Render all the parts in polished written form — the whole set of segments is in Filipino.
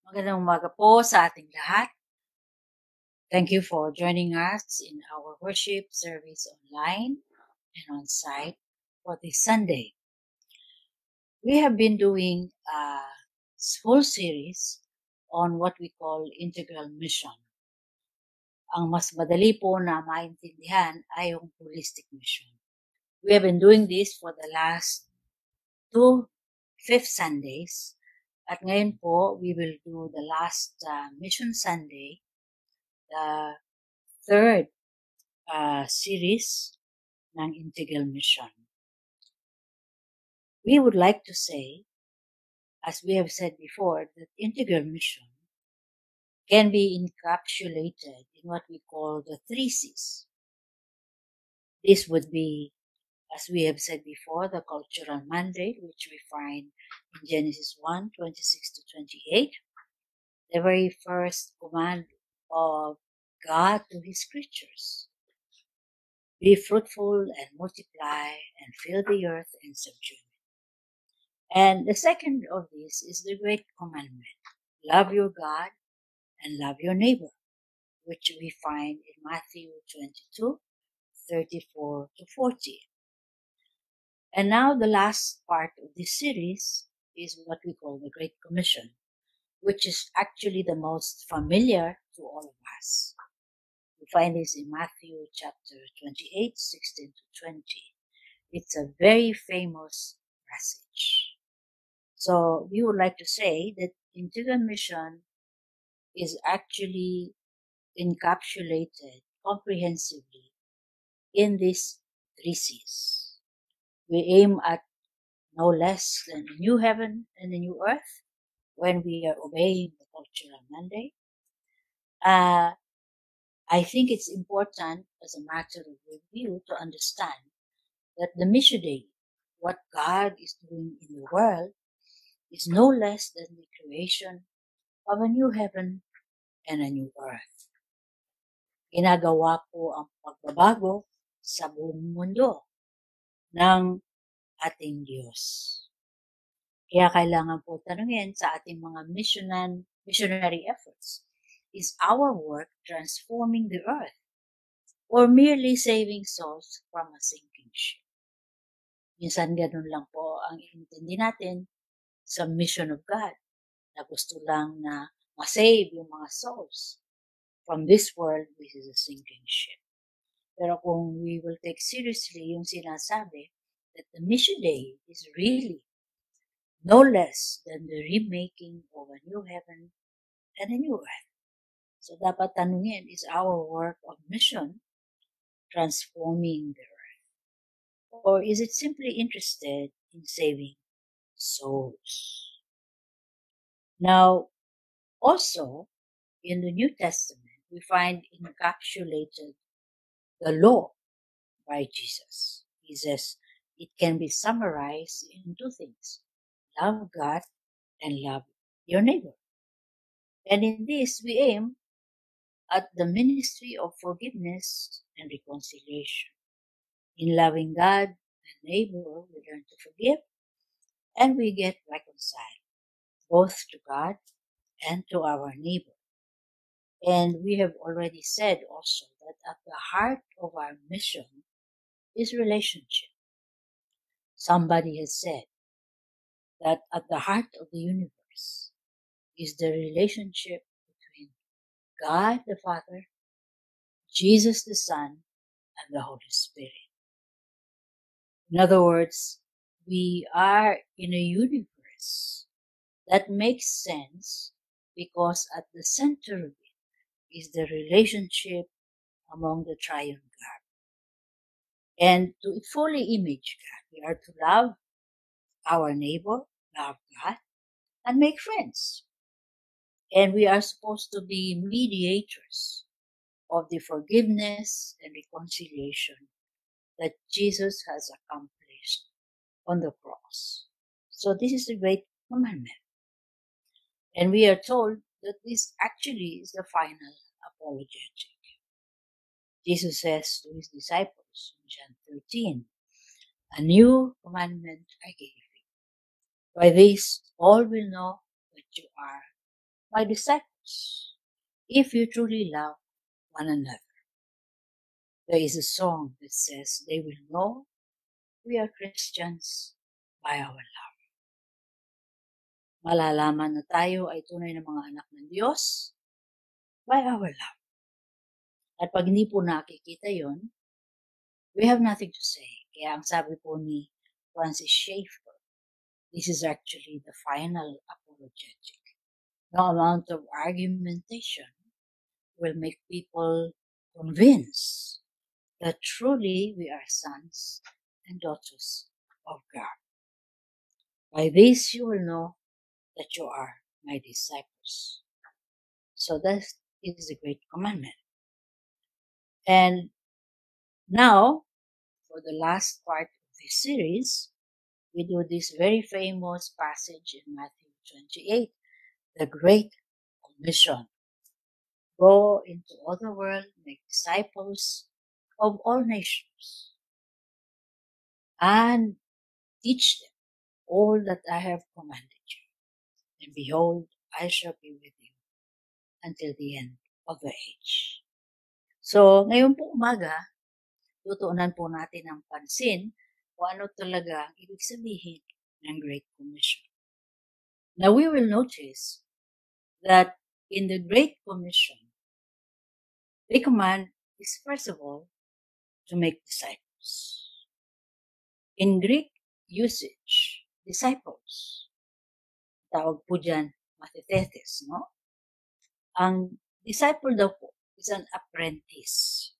Magandang umaga po sa ating lahat. Thank you for joining us in our worship service online and on site for this Sunday. We have been doing a full series on what we call integral mission. Ang mas madali po na maintindihan ay yung holistic mission. We have been doing this for the last 2 fifth Sundays. At ngayon po, we will do the last Mission Sunday, the third series ng Integral Mission. We would like to say, as we have said before, that Integral Mission can be encapsulated in what we call the 3 C's. This would be, as we have said before, the cultural mandate, which we find in Genesis 1:26 to 28, the very first command of God to his creatures. Be fruitful and multiply and fill the earth and subdue it. And the second of this is the great commandment. Love your God and love your neighbor, which we find in Matthew 22:34 to 40. And now the last part of this series is what we call the Great Commission, which is actually the most familiar to all of us. We find this in Matthew chapter 28:16 to 20. It's a very famous passage. So we would like to say that Integral Mission is actually encapsulated comprehensively in these 3 C's. We aim at no less than a new heaven and a new earth when we are obeying the cultural mandate. I think it's important as a matter of review to understand that the mission day, what God is doing in the world, is no less than the creation of a new heaven and a new earth. Ginagawa po ang pagbabago sa buong mundo ng ating Diyos. Kaya kailangan po tanungin sa ating mga missionary efforts, is our work transforming the earth or merely saving souls from a sinking ship? Minsan ganun lang po ang intindi natin sa mission of God, na gusto lang na masave yung mga souls from this world, which is a sinking ship. Pero kung we will take seriously yung sinasabi that the mission day is really no less than the remaking of a new heaven and a new earth. So dapat tanungin, is our work of mission transforming the earth? Or is it simply interested in saving souls? Now, also, in the New Testament, we find encapsulated the law by Jesus. He says it can be summarized in 2 things: love God and love your neighbor. And in this, we aim at the ministry of forgiveness and reconciliation. In loving God and neighbor, we learn to forgive and we get reconciled, both to God and to our neighbor. And we have already said also that at the heart of our mission is relationship. Somebody has said that at the heart of the universe is the relationship between God the Father, Jesus the Son, and the Holy Spirit. In other words, we are in a universe that makes sense because at the center of it is the relationship among the triune God. And to fully image God, we are to love our neighbor, love God, and make friends. And we are supposed to be mediators of the forgiveness and reconciliation that Jesus has accomplished on the cross. So this is the great commandment. And we are told that this actually is the final apologetic. Jesus says to his disciples in John 13, "A new commandment I give you. By this all will know that you are my disciples, if you truly love one another. There is a song that says, they will know we are Christians by our love. Malalaman na tayo ay tunay na mga anak ng Diyos by our love. At pag hindi po nakikita yon, we have nothing to say. Kaya ang sabi po ni Francis Schaeffer, this is actually the final apologetic. No amount of argumentation will make people convinced that truly we are sons and daughters of God. By this you will know that you are my disciples. So that is the great commandment. And now, for the last part of this series, we do this very famous passage in Matthew 28, the Great Commission. Go into all the world, make disciples of all nations, and teach them all that I have commanded you. And behold, I shall be with you until the end of the age. So, ngayon po umaga, tutuunan po natin ng pansin kung ano talaga ang ibig sabihin ng Great Commission. Now, we will notice that in the Great Commission, the command is first of all to make disciples. In Greek usage, disciples, tawag po dyan, mathetes, no? Ang disciple daw po is an apprentice.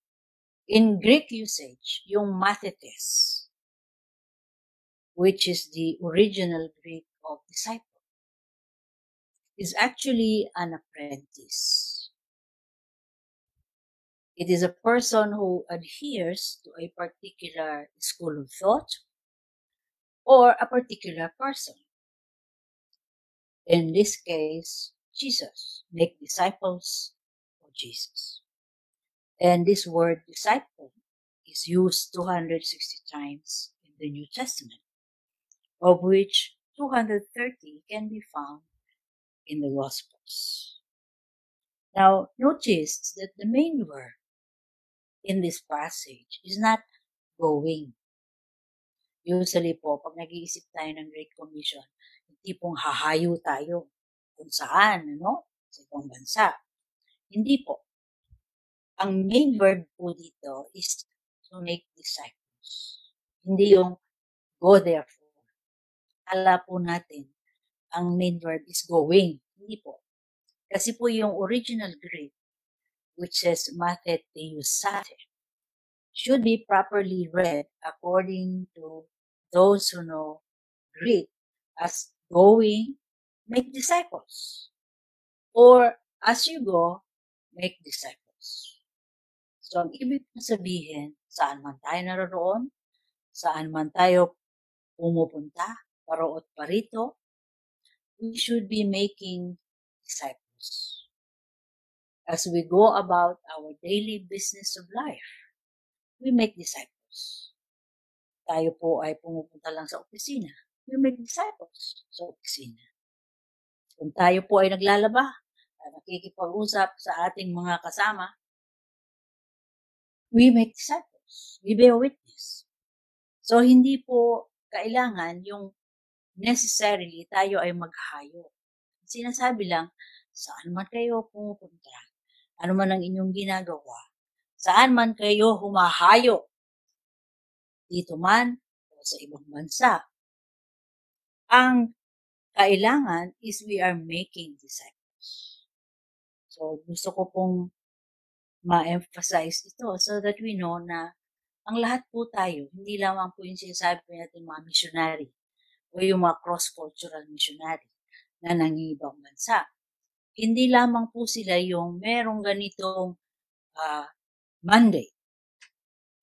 In Greek usage, yung mathetes, which is the original Greek of disciple, is actually an apprentice. It is a person who adheres to a particular school of thought or a particular person. In this case, Jesus. Make disciples of Jesus. And this word disciple is used 260 times in the New Testament, of which 230 can be found in the Gospels. Now, notice that the main verb in this passage is not going. Usually po, pag nag-iisip tayo ng Great Commission, yung tipong hahayo tayo kung saan, sa ibang bansa. Hindi po. Ang main verb po dito is to make disciples. Hindi yung go therefore. Akala po natin, ang main verb is going. Hindi po. Kasi po yung original Greek, which says matheteusate, should be properly read according to those who know Greek as going, make disciples. Or as you go, make disciples. So, ang ibig sabihin, saan man tayo naroon, saan man tayo pumupunta, paroot parito, we should be making disciples. As we go about our daily business of life, we make disciples. Tayo po ay pumupunta lang sa opisina, we make disciples sa opisina. Kung tayo po ay naglalaba, nakikipag-usap sa ating mga kasama, we make disciples. We bear witness. So, hindi po kailangan yung necessarily tayo ay maghayo. Sinasabi lang, saan man kayo pumupunta, ano man ang inyong ginagawa, saan man kayo humahayo, dito man o sa ibang bansa. Ang kailangan is we are making disciples. So, gusto ko pong ma-emphasize ito so that we know na ang lahat po tayo, hindi lamang po yung sinasabi natin mga missionary o yung mga cross-cultural missionary na nangibang bansa. Hindi lamang po sila yung merong ganitong mandate.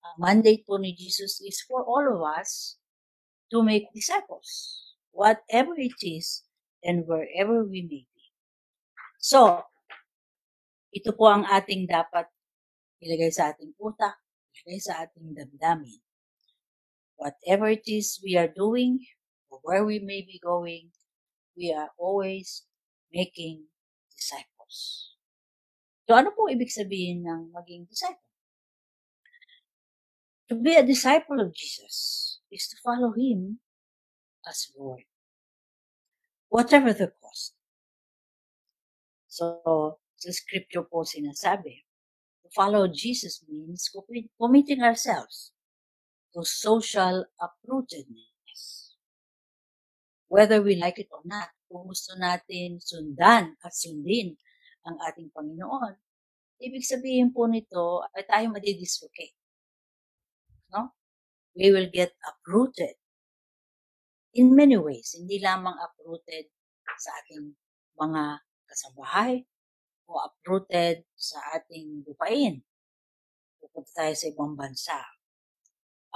Ang mandate po ni Jesus is for all of us to make disciples, whatever it is and wherever we may be. So, ito po ang ating dapat ilagay sa ating utak, ilagay sa ating damdamin. Whatever it is we are doing, or where we may be going, we are always making disciples. So ano po ibig sabihin ng maging disciple? To be a disciple of Jesus is to follow Him as Lord, whatever the cost. So, sa scripture po sinasabi, to follow Jesus means committing ourselves to social uprootedness. Whether we like it or not, kung gusto natin sundan at sundin ang ating Panginoon, ibig sabihin po nito ay tayo madidislocate. No? We will get uprooted in many ways. Hindi lamang uprooted sa ating mga kasambahay o uprooted sa ating lupain. Pupunta tayo sa ibang bansa.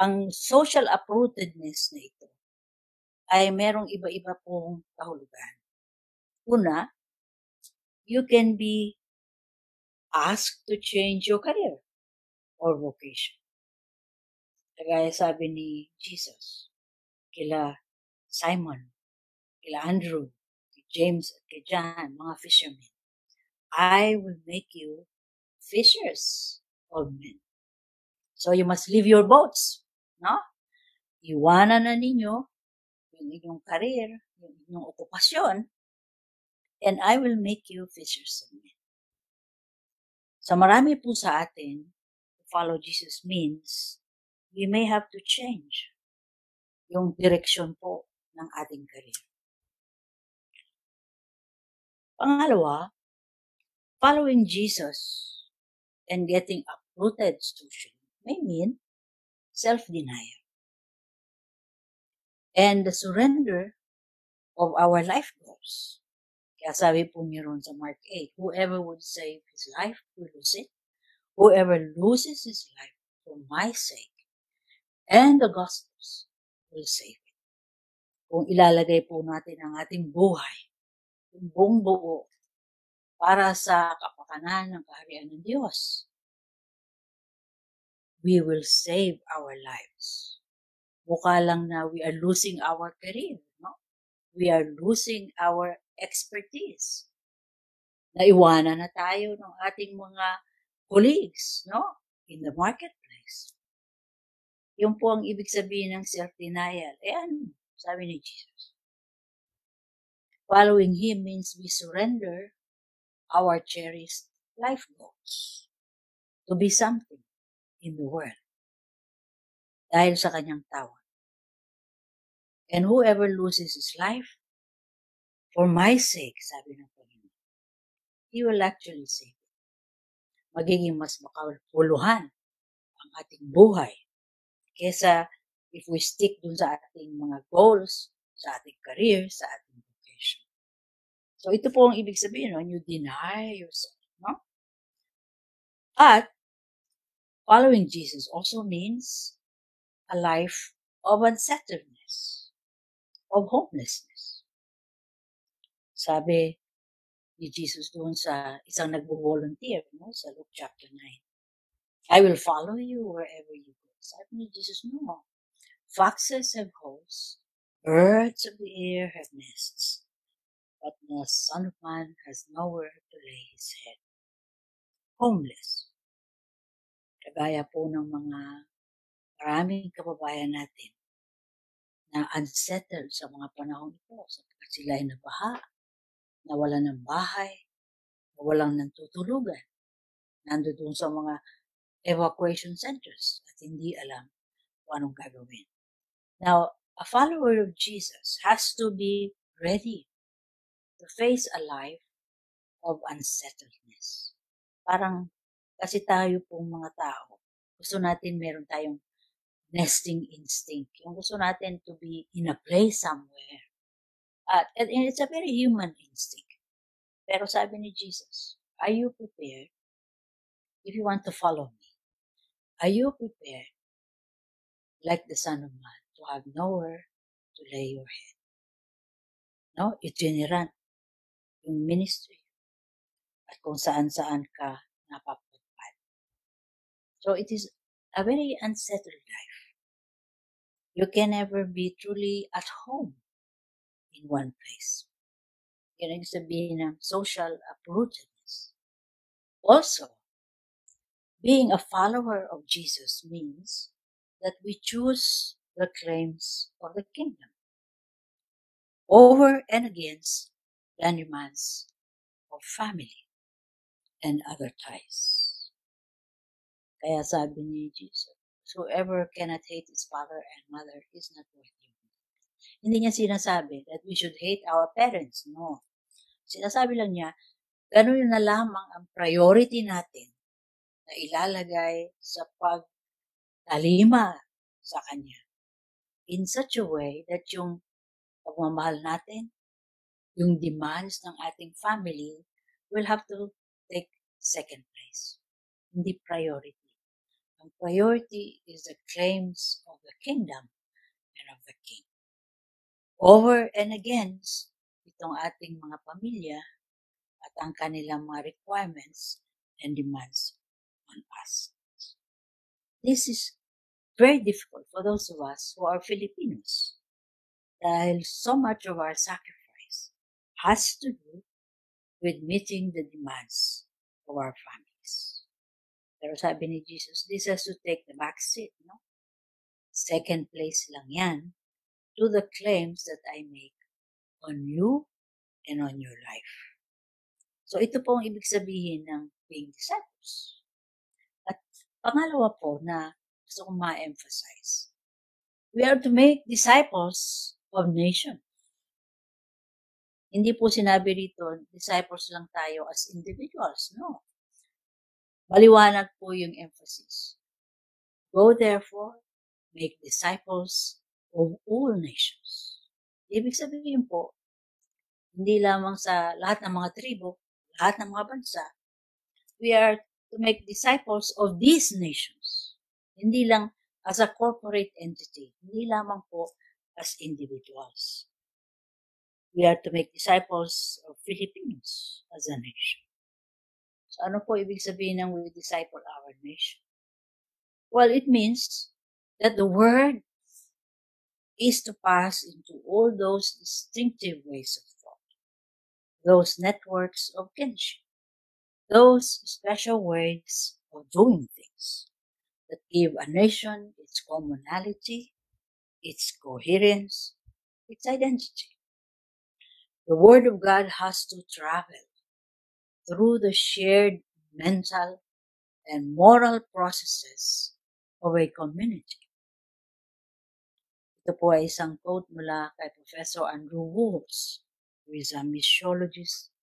Ang social uprootedness na ito ay merong iba-iba pong kahulugan. Una, you can be asked to change your career or vocation. Kagaya sabi ni Jesus, kila Simon, kila Andrew, kay James at kay John, mga fishermen, I will make you fishers of men. So you must leave your boats, no? Iwanan na ninyo yung inyong career, yung inyong okupasyon, and I will make you fishers of men. So marami po sa atin, to follow Jesus means we may have to change yung direksyon po ng ating career. Pangalawa, following Jesus and getting uprooted socially may mean self-denial and the surrender of our life goals. Kaya sabi po niyo ron sa Mark 8, whoever would save his life will lose it. Whoever loses his life for my sake and the gospel's will save it. Kung ilalagay po natin ang ating buhay, yung buong buo, para sa kapakanan ng kaharian ng Diyos, we will save our lives. Mukha lang na we are losing our career, no? We are losing our expertise. Naiwanan na tayo ng ating mga colleagues, no? In the marketplace. Yun po ang ibig sabihin ng self-denial. Ano? Sabi ni Jesus. Following Him means we surrender our cherished life goals to be something in the world dahil sa kanyang tawag. And whoever loses his life for my sake, sabi ng Panginoon, He will actually save it. Magiging mas makapuluhan ang ating buhay kesa if we stick dun sa ating mga goals, sa ating career, sa ating vocation. So ito po ang ibig sabihin, when you deny yourself, no? At following Jesus also means a life of unsettledness, of hopelessness. Sabi ni Jesus doon sa isang nagbo-volunteer, no, sa Luke chapter 9. I will follow you wherever you go. Sabi ni Jesus, no. Foxes have holes, birds of the air have nests, but the Son of Man has nowhere to lay his head. Homeless. Kagaya po ng mga maraming kababayan natin na unsettled sa mga panahon ito sapagkat sila ay nabaha, nawalan ng bahay, nawalan ng tutulugan, nandoon sa mga evacuation centers at hindi alam kung anong gagawin. Now, a follower of Jesus has to be ready to face a life of unsettledness. Parang kasi tayo pong mga tao, gusto natin meron tayong nesting instinct. Yung gusto natin to be in a place somewhere. And it's a very human instinct. Pero sabi ni Jesus, are you prepared if you want to follow me? Are you prepared like the Son of Man to have nowhere to lay your head? No? Itinerant yung ministry at kung saan-saan ka napapadpad. So it is a very unsettled life. You can never be truly at home in one place. Yan ang sabihin ng social uprootedness. Also, being a follower of Jesus means that we choose the claims of the kingdom over and against the demands of family and other ties. Kaya sabi ni Jesus, whoever cannot hate his father and mother is not worthy of me. Hindi niya sinasabi that we should hate our parents. No. Sinasabi lang niya, ganun na lamang ang priority natin na ilalagay sa pagtalima sa Kanya. In such a way that yung pagmamahal natin, yung demands ng ating family will have to take second place. Hindi priority. Ang priority is the claims of the kingdom and of the king. Over and against itong ating mga pamilya at ang kanilang mga requirements and demands on us. This is very difficult for those of us who are Filipinos dahil so much of our sacrifice has to do with meeting the demands of our families. Pero sabi ni Jesus, this has to take the back seat, no? Second place lang yan to the claims that I make on you and on your life. So ito po ang ibig sabihin ng being disciples. At pangalawa po na gusto kong ma-emphasize, we are to make disciples of nations. Hindi po sinabi rito, disciples lang tayo as individuals. No. Maliwanag po yung emphasis. Go therefore, make disciples of all nations. Ibig sabihin po, hindi lamang sa lahat ng mga tribo, lahat ng mga bansa, we are to make disciples of these nations. Hindi lang as a corporate entity, hindi lamang po as individuals. We are to make disciples of Filipinos as a nation. So ano po ibig sabihin ng we disciple our nation? Well, it means that the word is to pass into all those distinctive ways of thought, those networks of kinship, those special ways of doing things that give a nation its commonality, its coherence, its identity. The Word of God has to travel through the shared mental and moral processes of a community. Ito po ay isang quote mula kay Professor Andrew Woltz, who is a missiologist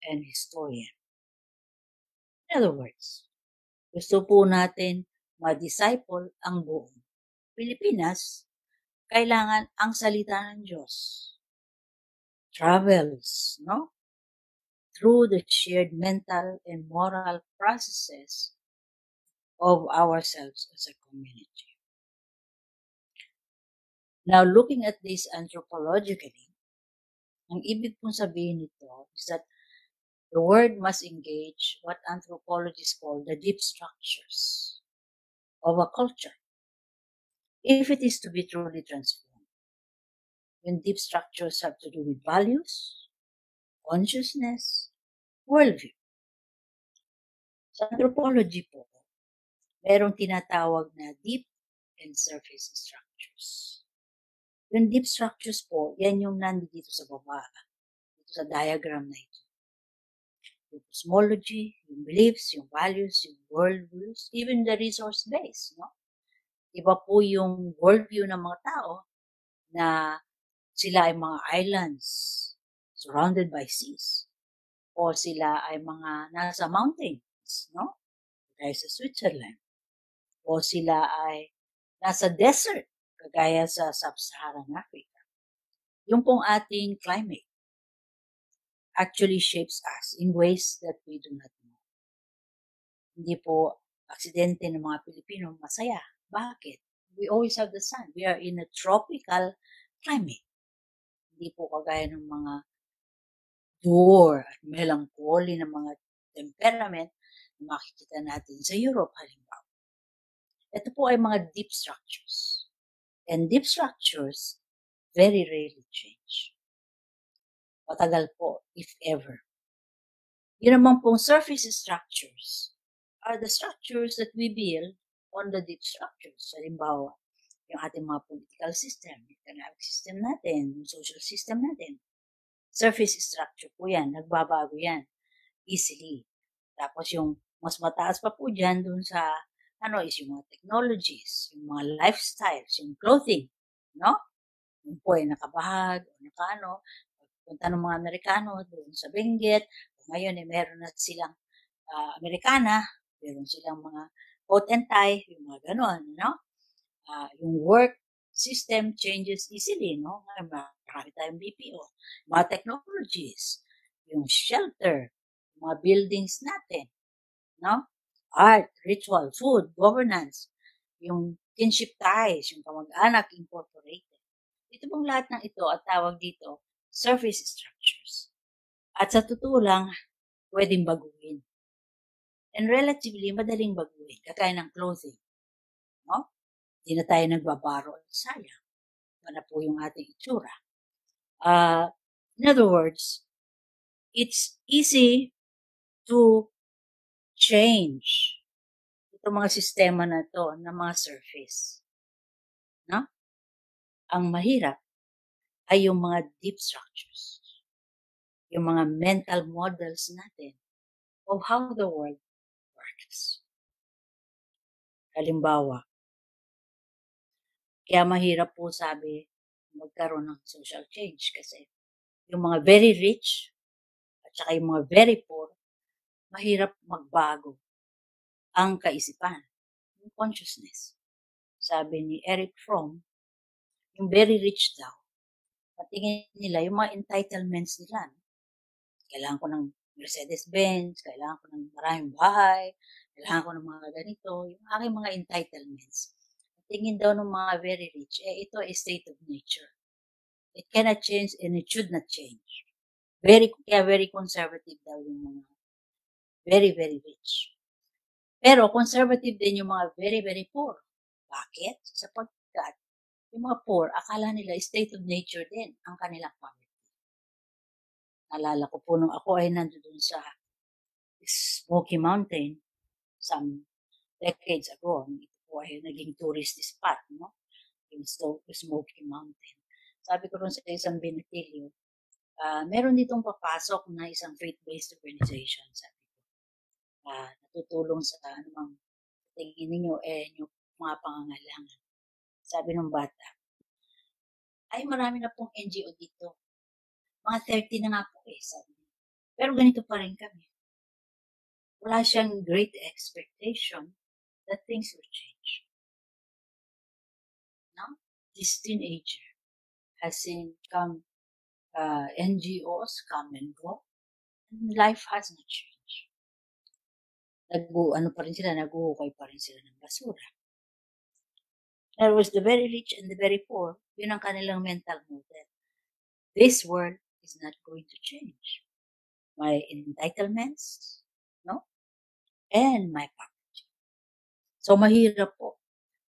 and historian. In other words, gusto po natin ma-disciple ang buong Pilipinas, kailangan ang salita ng Diyos travels, no? Through the shared mental and moral processes of ourselves as a community. Now, looking at this anthropologically, ang ibig pong sabihin nito is that the word must engage what anthropologists call the deep structures of a culture if it is to be truly transformed. When deep structures have to do with values, consciousness, worldview. Sa anthropology po, merong tinatawag na deep and surface structures. Yung deep structures po, yan yung nandito sa baba, dito sa diagram na ito. Yung cosmology, yung beliefs, yung values, yung worldviews, even the resource base. No? Iba po yung worldview ng mga tao na sila ay mga islands surrounded by seas. O sila ay mga nasa mountains, no? Kagaya sa Switzerland. O sila ay nasa desert, kagaya sa Sub-Saharan Africa. Yung pong ating climate actually shapes us in ways that we do not know. Hindi po aksidente ng mga Pilipino masaya. Bakit? We always have the sun. We are in a tropical climate. Hindi po kagaya ng mga door at melancholy ng mga temperament na makikita natin sa Europe halimbawa. Ito po ay mga deep structures. And deep structures very rarely change. Matagal po, if ever. Yun naman pong surface structures are the structures that we build on the deep structures. Halimbawa, yung ating mga political system, economic system natin, yung social system natin. Surface structure po yan, nagbabago yan easily. Tapos yung mas mataas pa po dyan dun sa is yung mga technologies, yung mga lifestyles, yung clothing, no? Yung po ay nakabahag, o punta ng mga Amerikano doon sa Benguet, ngayon meron na silang Amerikana, meron silang mga coat and tie, yung mga ganon, no? Yung work system changes easily, no? Marami tayong BPO, mga technologies, yung shelter, mga buildings natin, no? Art, ritual, food, governance, yung kinship ties, yung kamag-anak incorporated. Ito pong lahat ng ito at tawag dito surface structures. At sa totoo lang, pwedeng baguhin. And relatively, madaling baguhin, kagaya ng clothing. No? Hindi na tayo nagbabaro at sayang. Ano po yung ating itsura. In other words, it's easy to change itong mga sistema na to ng mga surface. No? Ang mahirap ay yung mga deep structures. Yung mga mental models natin of how the world works. Halimbawa, kaya mahirap po sabi magkaroon ng social change kasi yung mga very rich at saka yung mga very poor, mahirap magbago ang kaisipan, yung consciousness. Sabi ni Eric Fromm, yung very rich daw, patingin nila yung mga entitlements nila. Kailangan ko ng Mercedes-Benz, kailangan ko ng maraming bahay, kailangan ko ng mga ganito, yung aking mga entitlements. Tingin daw ng mga very rich, ito ay state of nature. It cannot change and it should not change. Very conservative daw yung mga very, very rich. Pero conservative din yung mga very, very poor. Bakit? Sapagkat yung mga poor, akala nila state of nature din ang kanilang poverty. Naalala ko po nung ako ay nandoon sa Smoky Mountain some decades ago. Ito po ay naging tourist spot, no? Yung Smoky Mountain. Sabi ko rin sa isang binatilyo, meron ditong papasok na isang faith-based organization, sabi ko. Natutulong sa anumang tingin ninyo, yung mga pangangailangan. Sabi ng bata, ay marami na pong NGO dito. Mga 30 na nga po sabi niya. Pero ganito pa rin kami. Wala siyang great expectation that things will change. No? This teenager has seen NGOs come and go, and life has not changed. Naguhukay pa rin sila ng basura. There was the very rich and the very poor, yun ang kanilang mental model. This world is not going to change. My entitlements, no? And my poverty. So mahirap po.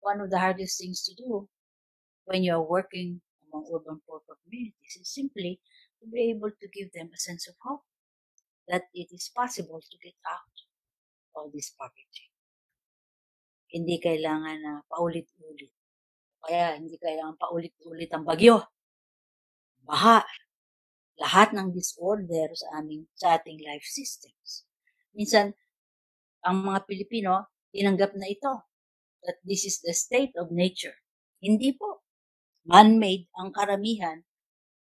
One of the hardest things to do when you're working among urban poor communities is simply to be able to give them a sense of hope that it is possible to get out of this poverty. Hindi kailangan na paulit-ulit. Kaya hindi kailangan paulit-ulit ang bagyo, baha, lahat ng disorder sa ating life systems. Minsan, ang mga Pilipino, tinanggap na ito, that this is the state of nature. Hindi po. Man-made ang karamihan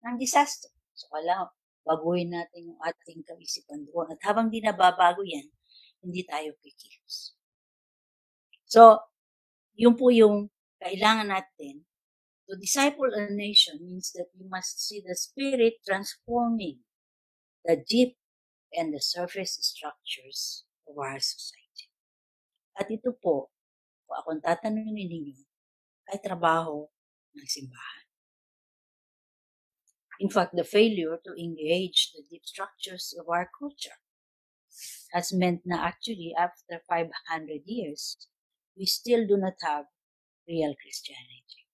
ng disaster. So, kailangan baguhin natin yung ating kaisipan doon. At habang di nababago yan, hindi tayo kikilos. So, yun po yung kailangan natin. To disciple a nation means that we must see the Spirit transforming the deep and the surface structures of our society. At ito po, kung akong tatanungin ninyo, ay trabaho ng simbahan. In fact, the failure to engage the deep structures of our culture has meant na actually after 500 years, we still do not have real Christianity.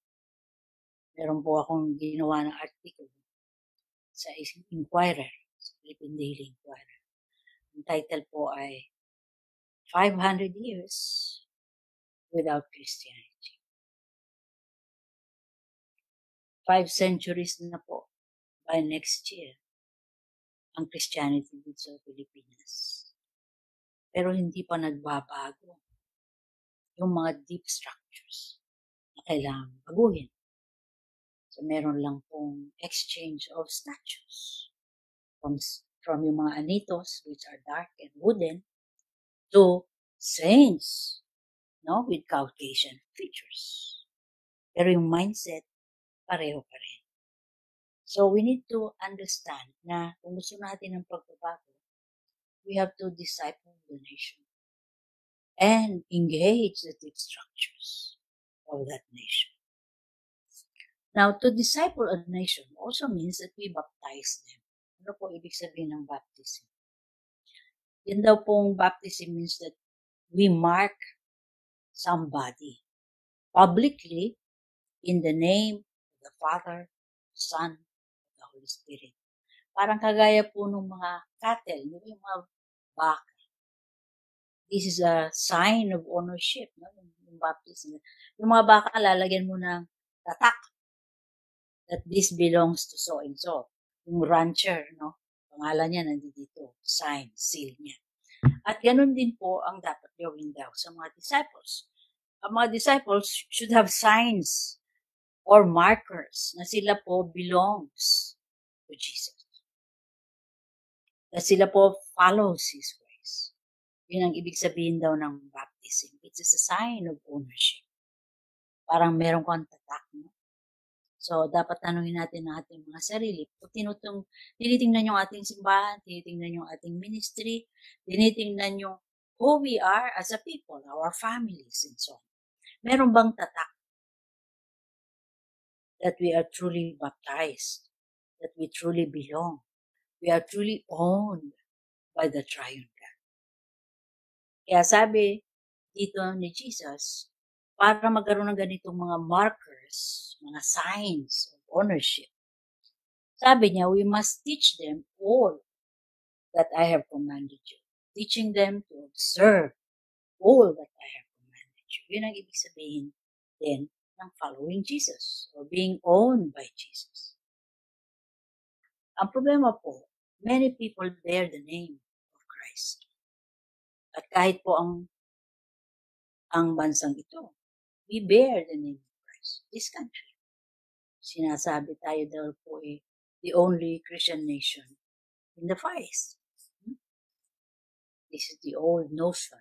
Meron po akong ginawa ng article sa Inquirer, sa Philippine Daily Inquirer. Ang title po ay 500 Years Without Christianity. 5 centuries na po by next year ang Christianity dito sa Pilipinas. Pero hindi pa nagbabago yung mga deep structures na kailangan baguhin. So, meron lang pong exchange of statues from yung mga anitos, which are dark and wooden, to saints, no, with Caucasian features. Pero yung mindset, pareho pa rin. So, we need to understand na kung gusto natin ng pagbabago, we have to disciple the nation and engage the deep structures of that nation. Now, to disciple a nation also means that we baptize them. Ano po ibig sabihin ng baptism? Yan daw pong baptism means that we mark somebody publicly in the name of the Father, the Son, and the Holy Spirit. Parang kagaya po ng mga cattle, yung mga baka. This is a sign of ownership, no? Yung baptism. Yung mga baka, lalagyan mo ng tatak that this belongs to so and so. Yung rancher, no? Pangalan niya nandito, sign, seal niya. At ganun din po ang dapat gawin daw sa mga disciples. Ang mga disciples should have signs or markers na sila po belongs to Jesus. Na sila po follows His ways. Yun ang ibig sabihin daw ng baptism. It's a sign of ownership. Parang meron kang tatak, no? So, dapat tanungin natin ang ating mga sarili. Kung tinitingnan yung ating simbahan, tinitingnan yung ating ministry, tinitingnan yung who we are as a people, our families, and so on. Meron bang tatak that we are truly baptized, that we truly belong, we are truly owned by the Triune God? Kaya sabi dito ni Jesus, para magkaroon ng ganitong mga markers, mga signs of ownership, sabi niya, we must teach them all that I have commanded you. Teaching them to observe all that I have commanded you. Yun ang ibig sabihin din ng following Jesus or being owned by Jesus. Ang problema po, many people bear the name of Christ. At kahit po ang bansang ito, we bear the name of Christ. This country. Sinasabi tayo daw po the only Christian nation in the Far East. This is the old notion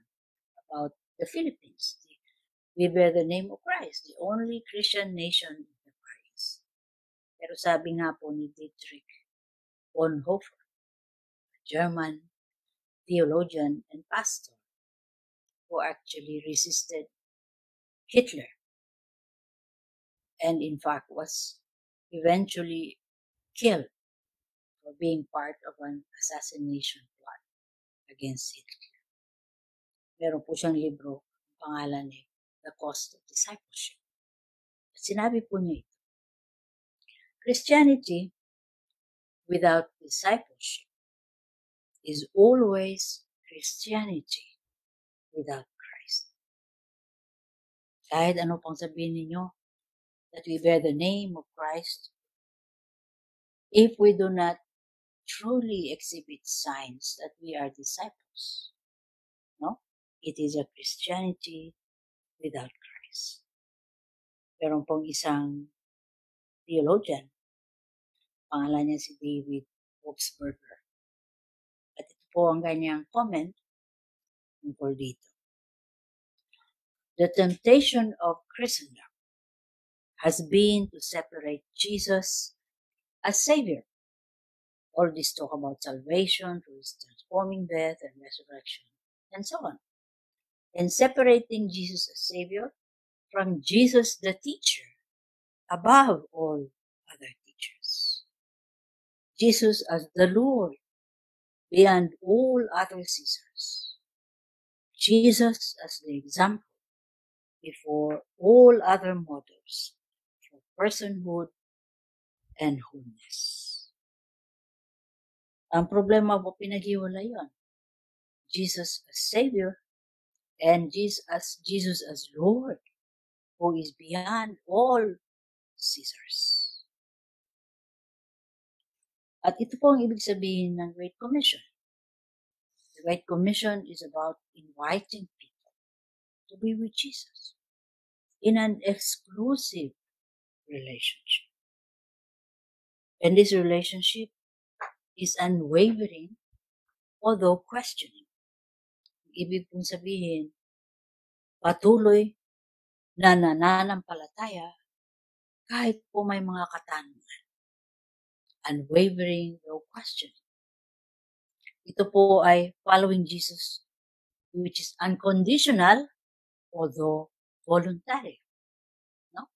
about the Philippines. We bear the name of Christ, the only Christian nation in the Far East. Pero sabi nga po ni Dietrich Bonhoeffer, a German theologian and pastor who actually resisted Hitler and in fact was eventually killed for being part of an assassination plot against Hitler. Meron po siyang libro, pangalan ni The Cost of Discipleship. At sinabi po niya ito, Christianity without discipleship is always Christianity without Christ. Kahit ano pang sabihin ninyo, that we bear the name of Christ, if we do not truly exhibit signs that we are disciples, no? It is a Christianity without Christ. Meron pong isang theologian, pangalan niya si David Wolfsberger. At ito po ang kanyang comment tungkol dito. The temptation of Christendom has been to separate Jesus as Savior. All this talk about salvation through His transforming death and resurrection, and so on. And separating Jesus as Savior from Jesus the teacher above all other teachers. Jesus as the Lord beyond all other Caesars. Jesus as the example before all other models for personhood and wholeness. Ang problema po, pinaghiwalay yun. Jesus as Savior and Jesus as Lord, who is beyond all Caesars. At ito po ang ibig sabihin ng Great Commission. The Great Commission is about inviting people to be with Jesus in an exclusive relationship. And this relationship is unwavering, although questioning. Ibig pong sabihin, patuloy na nananampalataya kahit po may mga katanungan. Unwavering, no questioning. Ito po ay following Jesus, which is unconditional, although voluntary. No?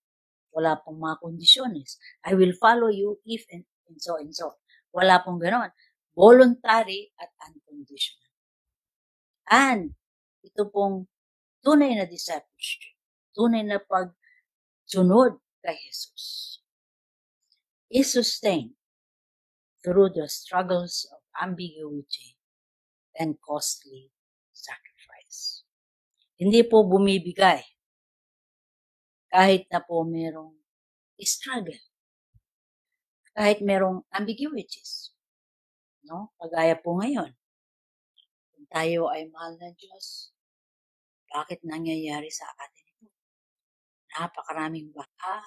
Wala pong mga kondisyones. I will follow you if and so and so. Wala pong ganoon. Voluntary at unconditional. And ito pong tunay na discipleship, tunay na pagsunod kay Jesus, is sustained through the struggles of ambiguity and costly sacrifice. Hindi po bumibigay kahit na po merong struggle, kahit merong ambiguities. No? Kagaya po ngayon, kung tayo ay mahal ng Diyos, bakit nangyayari sa atin ito? Napakaraming baka,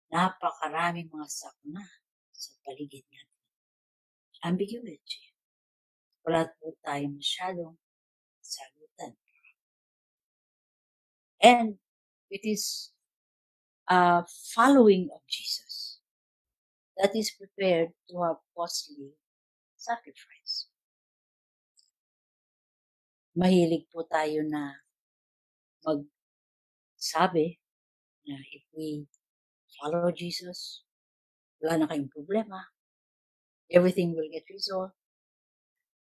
napakaraming mga sakuna sa paligid natin. Ambiguity. Wala po tayo masyadong sagutan. And it is a following of Jesus that is prepared to have costly sacrifice. Mahilig po tayo na magsabi na if we follow Jesus, wala na kayong problema. Everything will get resolved.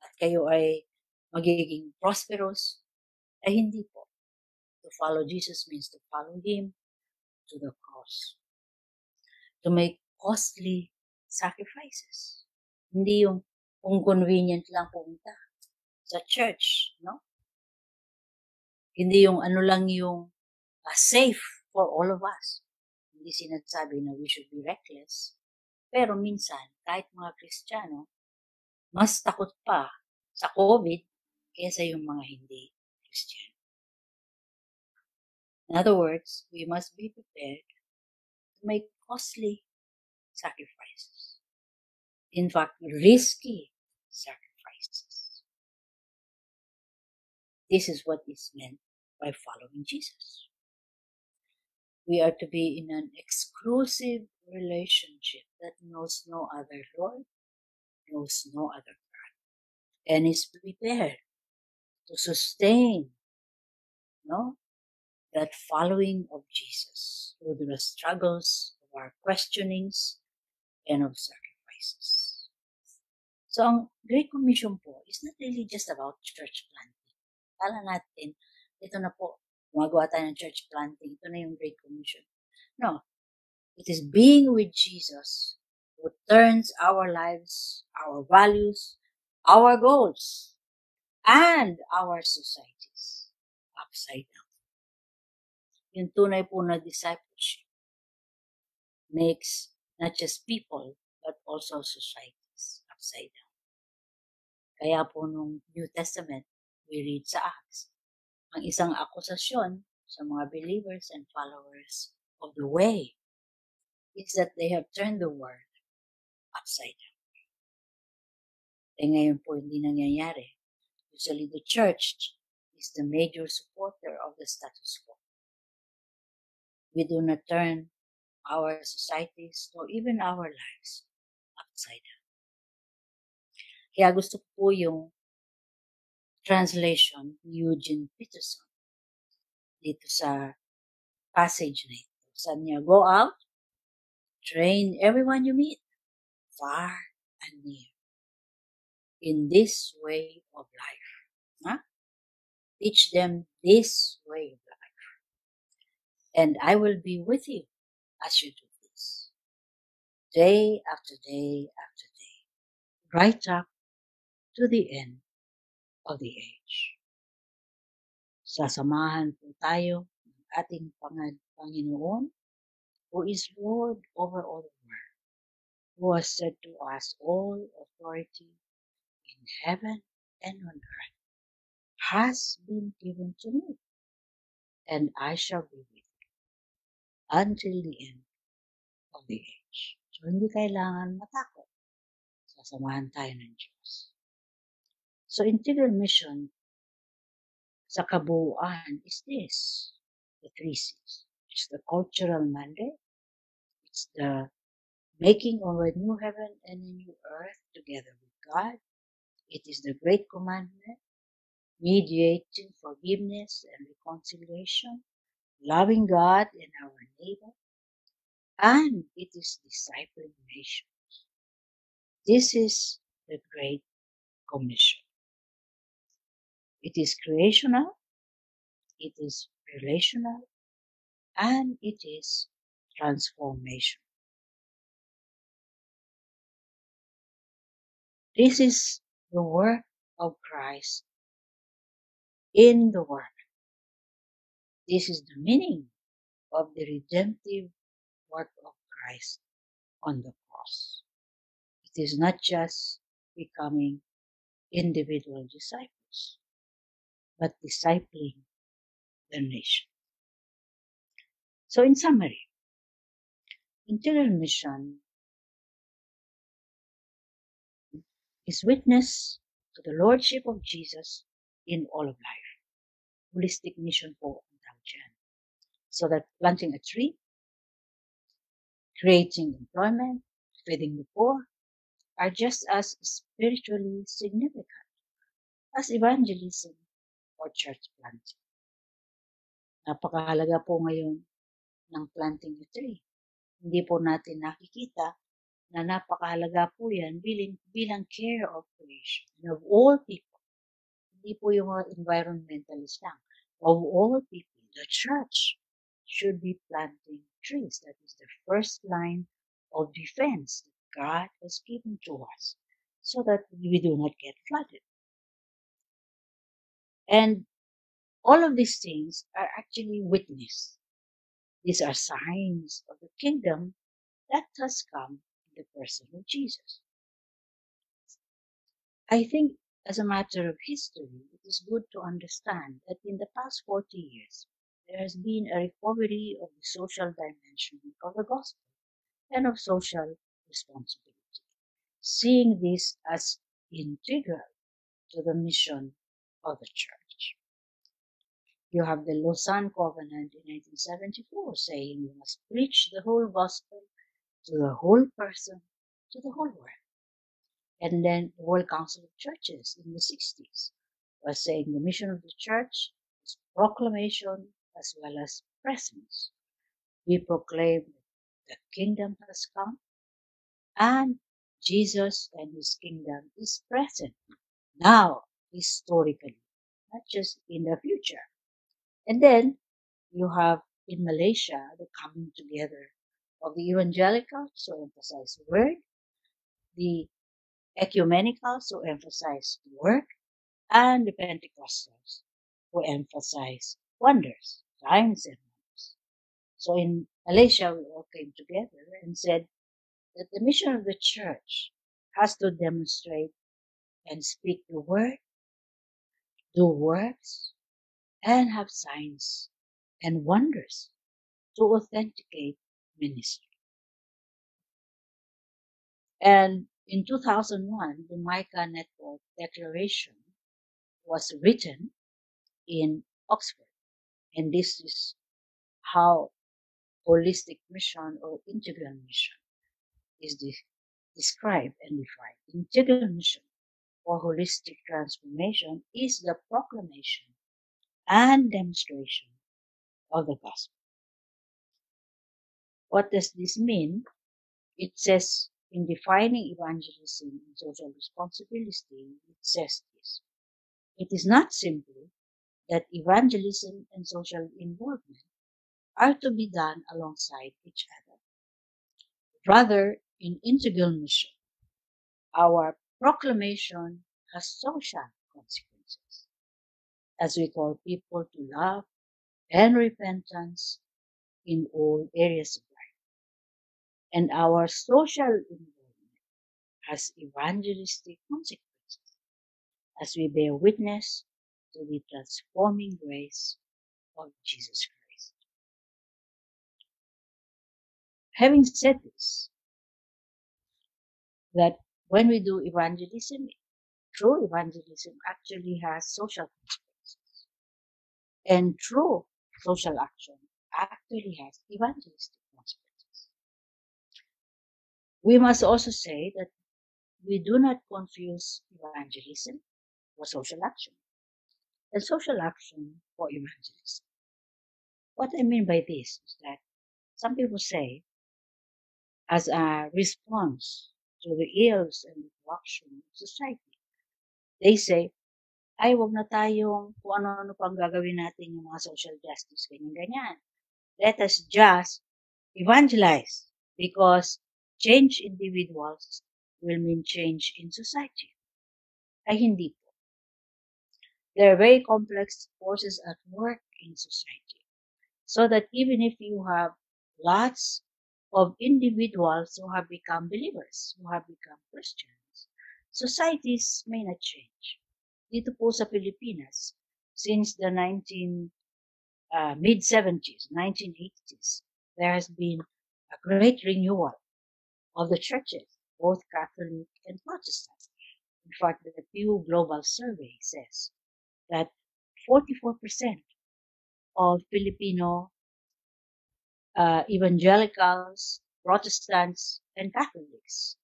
At kayo ay magiging prosperous. Ay hindi po. To follow Jesus means to follow Him to the cross. To make costly sacrifices. Hindi yung kung convenient lang pumunta sa church, no? Hindi yung ano lang yung safe for all of us. Hindi sinasabi na we should be reckless. Pero minsan, kahit mga Kristiyano, mas takot pa sa COVID kaysa yung mga hindi Kristiyano. In other words, we must be prepared to make costly sacrifices. In fact, risky sacrifices. This is what is meant by following Jesus. We are to be in an exclusive relationship that knows no other Lord, knows no other God, and is prepared to sustain, that following of Jesus through the struggles of our questionings and of sacrifices. So, ang Great Commission po is not really just about church planting. Kala natin, ito na po, gumagawa tayo ng church planting, ito na yung Great Commission. No, it is being with Jesus who turns our lives, our values, our goals, and our societies upside down. Yung tunay po na discipleship makes not just people, but also societies upside down. Kaya po nung New Testament, we read sa Acts, ang isang akusasyon sa mga believers and followers of the way is that they have turned the world upside down. Eh ngayon po hindi nangyayari. Usually the church is the major supporter of the status quo. We do not turn our societies or even our lives upside down. Kaya gusto ko po yung translation ni Eugene Peterson dito sa passage na ito. Sabi niya, go out, train everyone you meet, far and near, in this way of life. Teach them this way of life. And I will be with you as you do this. Day after day after day. Right up to the end of the age. Sasamahan po tayo ng ating Panginoon, who is Lord over all the world, who has said to us, all authority in heaven and on earth has been given to me, and I shall be with you until the end of the age. So, hindi kailangan matakot. Sasamahan tayo ng Diyos. So, integral mission sa kabuuan is this, the 3 C's. It's the cultural mandate, it's the making of a new heaven and a new earth together with God. It is the great commandment, mediating forgiveness and reconciliation, loving God and our neighbor, and it is discipling nations. This is the Great Commission. It is creational, it is relational, and it is transformation. This is the work of Christ in the world. This is the meaning of the redemptive work of Christ on the cross. It is not just becoming individual disciples, but discipling the nation. So in summary, integral mission is witness to the Lordship of Jesus in all of life. Holistic mission po ang tawag dyan. So that planting a tree, creating employment, feeding the poor, are just as spiritually significant as evangelism or church planting. Napakahalaga po ngayon ng planting a tree. Hindi po natin nakikita na napakahalaga po yan bilang care of creation and of all people. Hindi po yung mga environmentalist lang. Of all people, the church should be planting trees. That is the first line of defense that God has given to us so that we do not get flooded. And all of these things are actually witness. These are signs of the kingdom that has come in the person of Jesus. I think as a matter of history, it is good to understand that in the past 40 years, there has been a recovery of the social dimension of the gospel and of social responsibility, seeing this as integral to the mission of the church. You have the Lausanne Covenant in 1974 saying you must preach the whole gospel to the whole person, to the whole world. And then the World Council of Churches in the 60s was saying the mission of the church is proclamation as well as presence. We proclaim the kingdom has come and Jesus and his kingdom is present now, historically, not just in the future. And then you have in Malaysia the coming together of the evangelicals who emphasize the word, the ecumenicals who emphasize work, and the Pentecostals who emphasize wonders, signs and wonders. So in Malaysia, we all came together and said that the mission of the church has to demonstrate and speak the word, do works, and have signs and wonders to authenticate ministry. And in 2001, the Micah Network Declaration was written in Oxford. And this is how holistic mission or integral mission is described and defined. Integral mission or holistic transformation is the proclamation and demonstration of the gospel. What does this mean? It says in defining evangelism and social responsibility, it says this. It is not simply that evangelism and social involvement are to be done alongside each other. Rather, in integral mission, our proclamation has social consequences, as we call people to love and repentance in all areas of life. And our social involvement has evangelistic consequences as we bear witness to the transforming grace of Jesus Christ. Having said this, that when we do evangelism, true evangelism actually has social consequences. And true social action actually has evangelistic consequences. We must also say that we do not confuse evangelism for social action and social action for evangelism. What I mean by this is that some people say, as a response to the ills and corruption of society, they say, ay, wag na tayong kung ano-ano pang gagawin natin yung mga social justice, ganyan-ganyan. Let us just evangelize because change individuals will mean change in society. Ay, hindi po. There are very complex forces at work in society. So that even if you have lots of individuals who have become believers, who have become Christians, societies may not change. Dito po sa Pilipinas, since the mid-70s, 1980s, there has been a great renewal of the churches, both Catholic and Protestant. In fact, the Pew Global Survey says that 44% of Filipino evangelicals, Protestants, and Catholics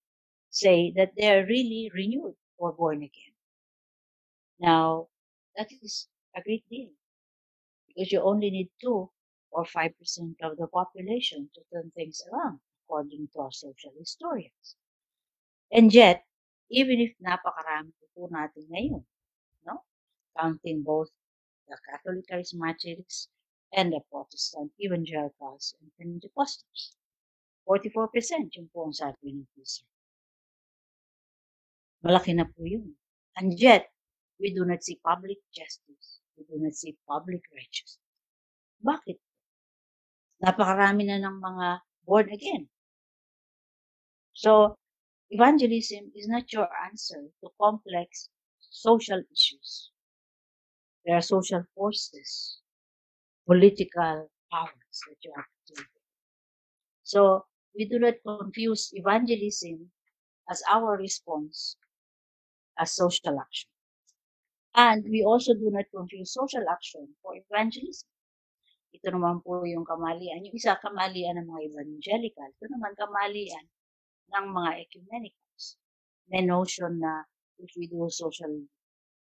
say that they are really renewed or born again. Now, that is a great deal because you only need 2 or 5% of the population to turn things around, according to our social historians. And yet, even if napakarami po natin ngayon, no? Counting both the Catholic Charismatics and the Protestant Evangelicals and Pentecostals, 44% yung po ang sabi ng PISA. Malaki na po yun. And yet, we do not see public justice. We do not see public righteousness. Bakit? Napakarami na ng mga born again. So, evangelism is not your answer to complex social issues. There are social forces, political powers that you have to deal with. So, we do not confuse evangelism as our response as social action. And we also do not confuse social action for evangelism. Ito naman po yung kamalian. Yung isa, kamalian ng mga evangelical. Ito naman kamalian ng mga ecumenicals. May notion na if we do social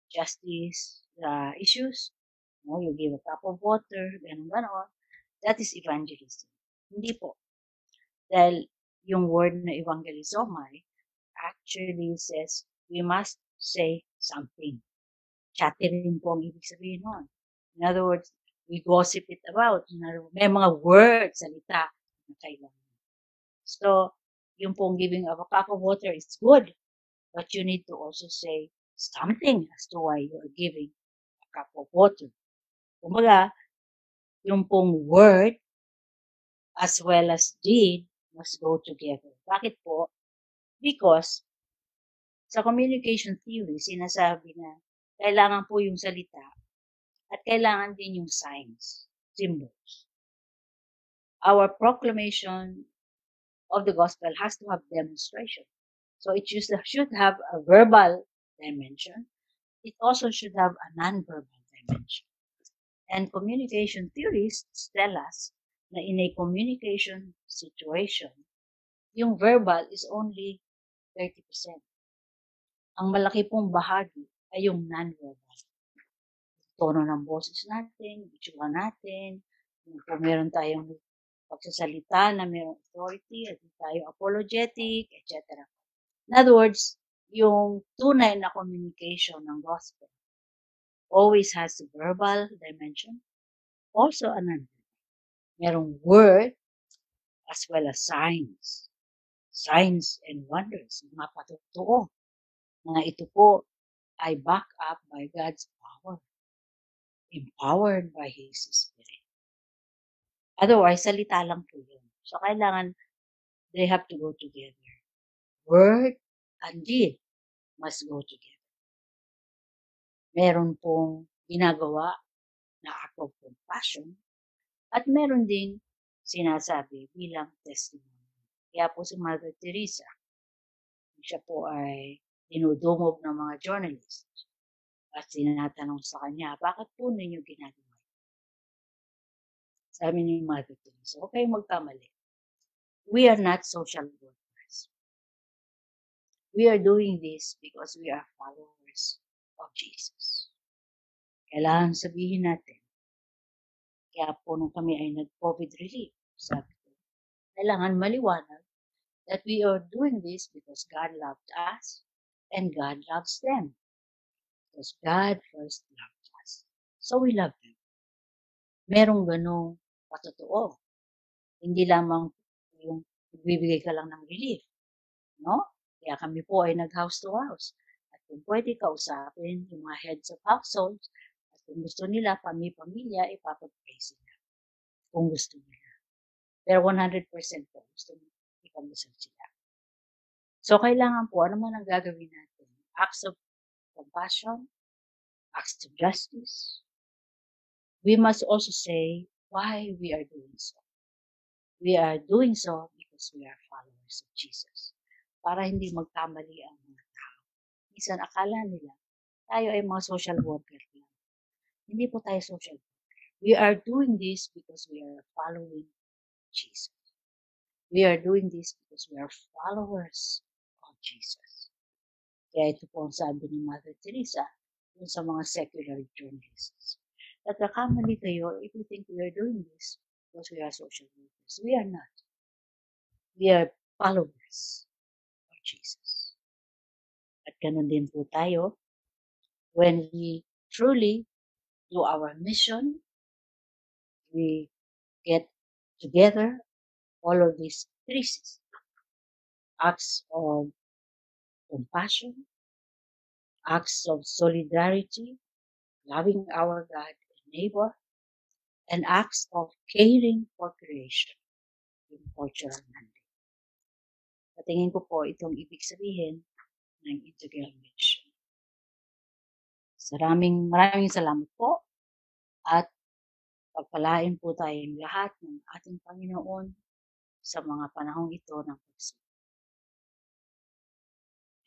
justice issues, you give a cup of water, gano'n, that is evangelism. Hindi po. Dahil yung word na evangelizomai actually says we must say something. Chattering po ang ibig sabihin nun. In other words, we gossip it about. May mga words, salita na kailangan. So, yung pong giving of a cup of water is good, but you need to also say something as to why you are giving a cup of water. Kumbaga, yung pong word as well as deed must go together. Bakit po? Because sa communication theory, sinasabi na kailangan po yung salita at kailangan din yung signs, symbols. Our proclamation of the gospel has to have demonstration. So it should have a verbal dimension. It also should have a non-verbal dimension. And communication theorists tell us na in a communication situation, yung verbal is only 30%. Ang malaki pong bahagi ay yung non-verbal. Tono ng boses natin, itsura natin, kung meron tayong pagsasalita na mayroong authority, at tayo apologetic, etc. In other words, yung tunay na communication ng gospel always has a verbal dimension, also a non-verbal. Merong word as well as signs. Signs and wonders, mga patotoo na ito po ay back up by God's power, empowered by His Spirit. Otherwise, salita lang po yun. So, kailangan they have to go together. Word and deed must go together. Meron pong ginagawa na act of compassion at meron ding sinasabi bilang testimony. Kaya po si Mother Teresa, siya po ay dinudungog ng mga journalists at sinatanong sa kanya, bakit po ninyo ginagawa? Sabi ni Mother Teresa, huwag kayong magkamali. We are not social workers. We are doing this because we are followers of Jesus. Kailangan sabihin natin, kaya po nung kami ay nag-COVID relief, sabi ko, kailangan maliwanag that we are doing this because God loved us and God loves them. Because God first loved us. So we love them. Merong ganong patotoo. Hindi lamang yung bibigay ka lang ng relief. No? Kaya kami po ay nag-house to house. At kung pwede kausapin yung mga heads of households, at kung gusto nila, pamilya, ipapag-pray sila. Kung gusto nila. Pero 100% po gusto nila ipag-usap sila. So, kailangan po, ano man ang gagawin natin? Acts of compassion, acts of justice. We must also say why we are doing so. We are doing so because we are followers of Jesus. Para hindi magkamali ang mga tao. Minsan akala nila, tayo ay mga social worker lang. Hindi po tayo social worker. We are doing this because we are following Jesus. We are doing this because we are followers of Jesus. Kaya ito po ang sabi ni Mother Teresa dun sa mga secular journalists. Nagkakamali kayo if you think we are doing this because we are social workers. We are not. We are followers of Jesus. At ganun din po tayo when we truly do our mission, we get together all of these three acts of compassion, acts of solidarity, loving our God and neighbor, and acts of caring for creation, yung cultural mandate. Sa tingin ko po, itong ibig sabihin ng integral mission. Maraming salamat po at pagpalain po tayong lahat ng ating Panginoon sa mga panahong ito ng pagsusunod.